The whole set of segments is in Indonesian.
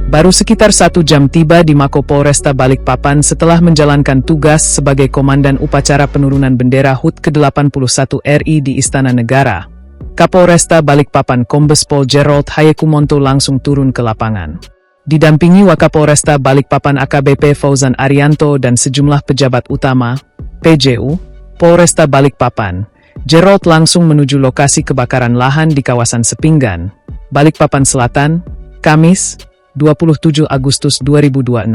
baru sekitar 1 jam tiba di Mako Polresta Balikpapan setelah menjalankan tugas sebagai Komandan Upacara Penurunan Bendera HUT ke-81 RI di Istana Negara. Kapolresta Balikpapan Kombes Pol Gerald Hayekumonto langsung turun ke lapangan. Didampingi Wakapolresta Balikpapan AKBP Fauzan Arianto dan sejumlah pejabat utama, PJU, Polresta Balikpapan, Gerald langsung menuju lokasi kebakaran lahan di kawasan Sepinggan, Balikpapan Selatan, Kamis, 27 Agustus 2026.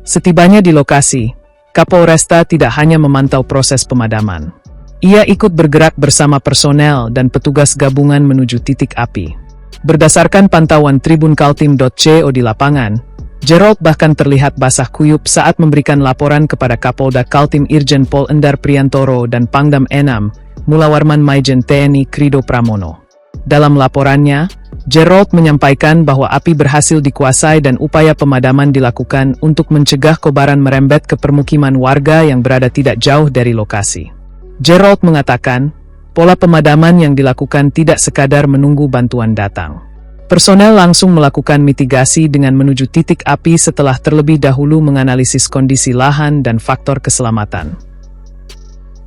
Setibanya di lokasi, Kapolresta tidak hanya memantau proses pemadaman. Ia ikut bergerak bersama personel dan petugas gabungan menuju titik api. Berdasarkan pantauan Tribun Kaltim.co di lapangan, Gerald bahkan terlihat basah kuyup saat memberikan laporan kepada Kapolda Kaltim Irjen Pol Endar Priantoro dan Pangdam Enam, Mulawarman Maijen TNI Krido Pramono. Dalam laporannya, Gerald menyampaikan bahwa api berhasil dikuasai dan upaya pemadaman dilakukan untuk mencegah kobaran merembet ke permukiman warga yang berada tidak jauh dari lokasi. Gerald mengatakan, pola pemadaman yang dilakukan tidak sekadar menunggu bantuan datang. Personel langsung melakukan mitigasi dengan menuju titik api setelah terlebih dahulu menganalisis kondisi lahan dan faktor keselamatan.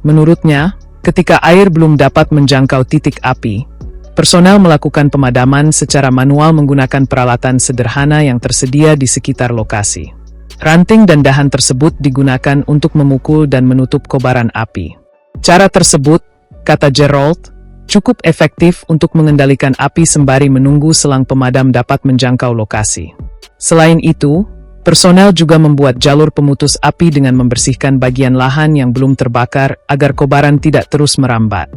Menurutnya, ketika air belum dapat menjangkau titik api, personel melakukan pemadaman secara manual menggunakan peralatan sederhana yang tersedia di sekitar lokasi. Ranting dan dahan tersebut digunakan untuk memukul dan menutup kobaran api. Cara tersebut, kata Gerald, cukup efektif untuk mengendalikan api sembari menunggu selang pemadam dapat menjangkau lokasi. Selain itu, personel juga membuat jalur pemutus api dengan membersihkan bagian lahan yang belum terbakar agar kobaran tidak terus merambat.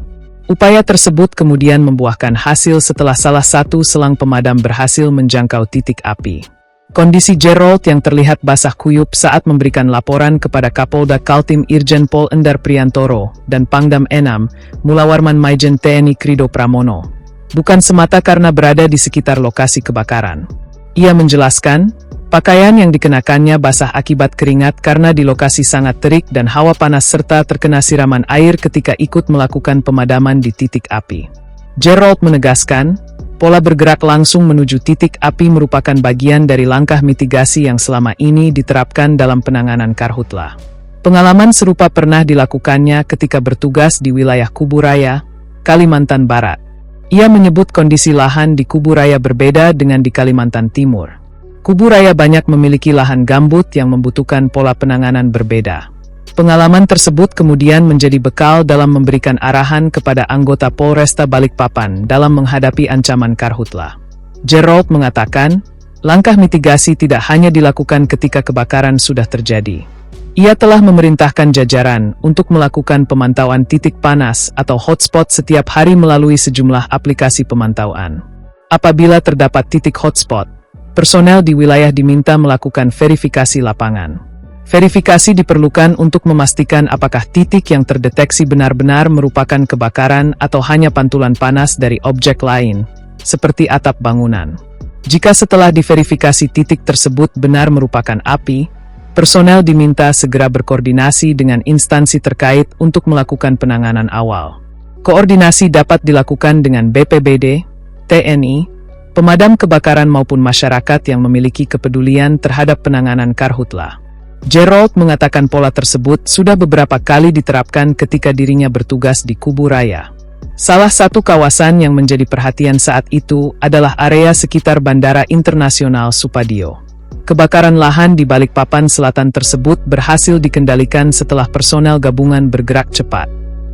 Upaya tersebut kemudian membuahkan hasil setelah salah satu selang pemadam berhasil menjangkau titik api. Kondisi Gerald yang terlihat basah kuyup saat memberikan laporan kepada Kapolda Kaltim Irjen Pol Endar Priantoro dan Pangdam Enam, Mulawarman Maijen TNI Krido Pramono, bukan semata karena berada di sekitar lokasi kebakaran. Ia menjelaskan, pakaian yang dikenakannya basah akibat keringat karena di lokasi sangat terik dan hawa panas serta terkena siraman air ketika ikut melakukan pemadaman di titik api. Gerald menegaskan, pola bergerak langsung menuju titik api merupakan bagian dari langkah mitigasi yang selama ini diterapkan dalam penanganan karhutla. Pengalaman serupa pernah dilakukannya ketika bertugas di wilayah Kuburaya, Kalimantan Barat. Ia menyebut kondisi lahan di Kuburaya berbeda dengan di Kalimantan Timur. Kuburaya banyak memiliki lahan gambut yang membutuhkan pola penanganan berbeda. Pengalaman tersebut kemudian menjadi bekal dalam memberikan arahan kepada anggota Polresta Balikpapan dalam menghadapi ancaman karhutla. Gerald mengatakan, langkah mitigasi tidak hanya dilakukan ketika kebakaran sudah terjadi. Ia telah memerintahkan jajaran untuk melakukan pemantauan titik panas atau hotspot setiap hari melalui sejumlah aplikasi pemantauan. Apabila terdapat titik hotspot, personel di wilayah diminta melakukan verifikasi lapangan. Verifikasi diperlukan untuk memastikan apakah titik yang terdeteksi benar-benar merupakan kebakaran atau hanya pantulan panas dari objek lain, seperti atap bangunan. Jika setelah diverifikasi titik tersebut benar merupakan api, personel diminta segera berkoordinasi dengan instansi terkait untuk melakukan penanganan awal. Koordinasi dapat dilakukan dengan BPBD, TNI, pemadam kebakaran maupun masyarakat yang memiliki kepedulian terhadap penanganan karhutla. Gerald mengatakan pola tersebut sudah beberapa kali diterapkan ketika dirinya bertugas di Kuburaya. Salah satu kawasan yang menjadi perhatian saat itu adalah area sekitar Bandara Internasional Supadio. Kebakaran lahan di Balikpapan Selatan tersebut berhasil dikendalikan setelah personel gabungan bergerak cepat.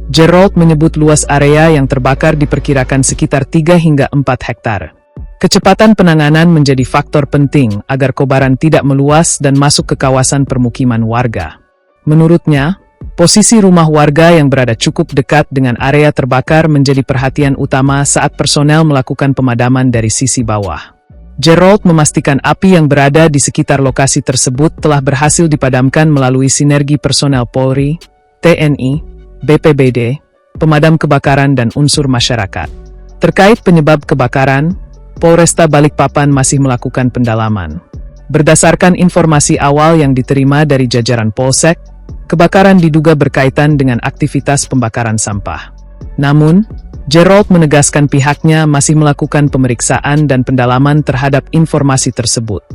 Gerald menyebut luas area yang terbakar diperkirakan sekitar 3 hingga 4 hektar. Kecepatan penanganan menjadi faktor penting agar kobaran tidak meluas dan masuk ke kawasan permukiman warga. Menurutnya, posisi rumah warga yang berada cukup dekat dengan area terbakar menjadi perhatian utama saat personel melakukan pemadaman dari sisi bawah. Gerald memastikan api yang berada di sekitar lokasi tersebut telah berhasil dipadamkan melalui sinergi personel Polri, TNI, BPBD, pemadam kebakaran dan unsur masyarakat. Terkait penyebab kebakaran, Polresta Balikpapan masih melakukan pendalaman. Berdasarkan informasi awal yang diterima dari jajaran Polsek, kebakaran diduga berkaitan dengan aktivitas pembakaran sampah. Namun, Gerald menegaskan pihaknya masih melakukan pemeriksaan dan pendalaman terhadap informasi tersebut.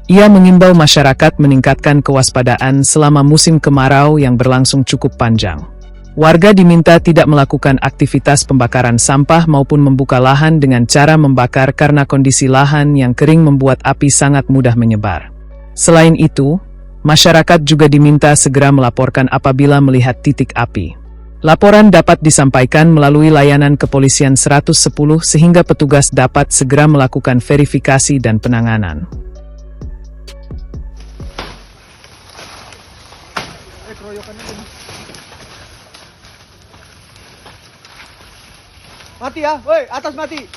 Ia mengimbau masyarakat meningkatkan kewaspadaan selama musim kemarau yang berlangsung cukup panjang. Warga diminta tidak melakukan aktivitas pembakaran sampah maupun membuka lahan dengan cara membakar karena kondisi lahan yang kering membuat api sangat mudah menyebar. Selain itu, masyarakat juga diminta segera melaporkan apabila melihat titik api. Laporan dapat disampaikan melalui layanan kepolisian 110 sehingga petugas dapat segera melakukan verifikasi dan penanganan. Mati ya, woi, atas mati.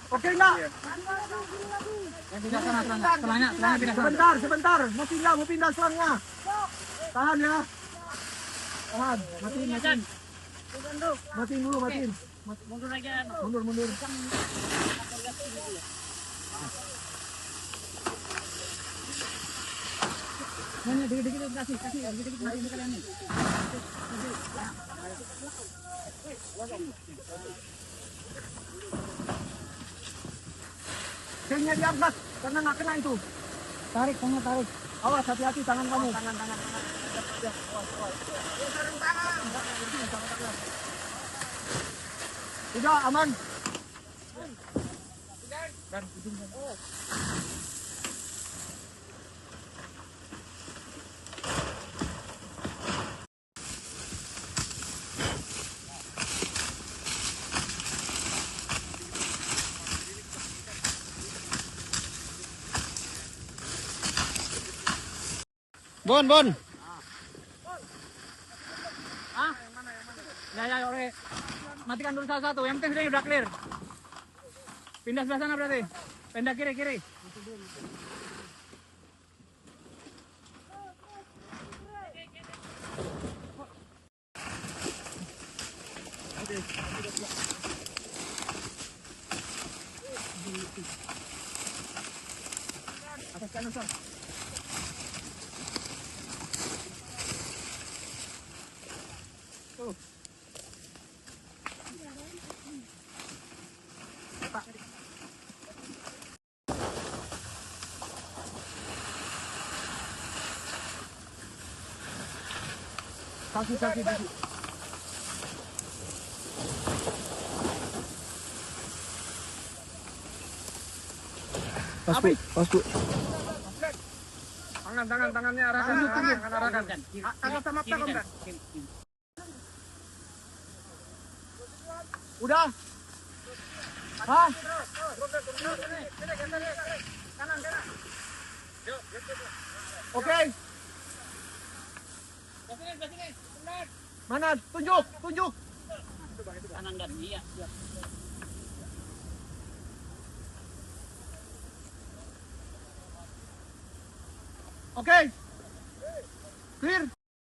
Oke enggak? Sebentar, mau pindah selangnya. Tahan ya. Tahan, matiin. Matiin dulu. Mundur. Dikit kasih matiin nih. Kayaknya diangkat, karena nggak kena itu. Tarik. Awas, hati-hati tangan kamu. Tangan. Awas. Udah, aman. Bon. Ah? Ya, ore. Matikan dulu satu. Yang penting sudah clear. Pindah sebelah sana berarti. Pindah kiri. Atas kanan, Son. Tuh. Kaki. Pas bu. Tangannya arahkan. Arahkan. Angkat sama tak, Om. Udah. Hah? Kanan. Oke. Mana? Tunjuk. Kanan dan iya. Oke. Clear.